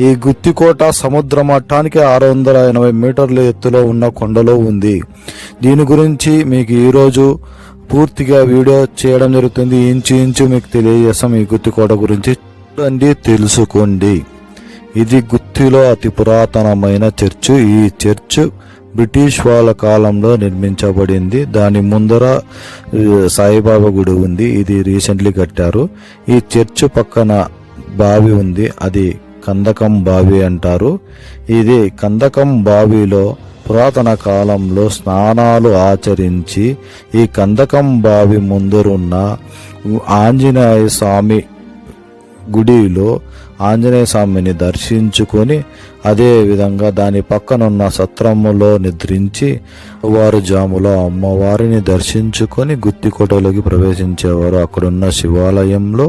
ఈ గుత్తికోట సముద్ర మట్టానికి 680 మీటర్ల ఎత్తులో ఉన్న కొండలో ఉంది. దీని గురించి మీకు ఈరోజు పూర్తిగా వీడియో చేయడం జరుగుతుంది. ఇంచు మీకు తెలియజేస్తాం ఈ గుత్తికోట గురించి. చూడండి, తెలుసుకోండి. ఇది గుత్తిలో అతి పురాతనమైన చర్చ్. ఈ చర్చ్ బ్రిటిష్ వాళ్ళ కాలంలో నిర్మించబడింది. దాని ముందర సాయిబాబా గుడి ఉంది. ఇది రీసెంట్లీ కట్టారు. ఈ చర్చ్ పక్కన బావి ఉంది. అది కందకం బావి అంటారు. ఇది కందకం బావిలో పురాతన కాలంలో స్నానాలు ఆచరించి ఈ కందకం బావి ముందరున్న ఆంజనేయ స్వామి గుడిలో ఆంజనేయ స్వామిని దర్శించుకొని అదే విధంగా దాని పక్కనున్న సత్రములో నిద్రించి వారుజాములో అమ్మవారిని దర్శించుకొని గుత్తికోటలోకి ప్రవేశించేవారు. అక్కడున్న శివాలయంలో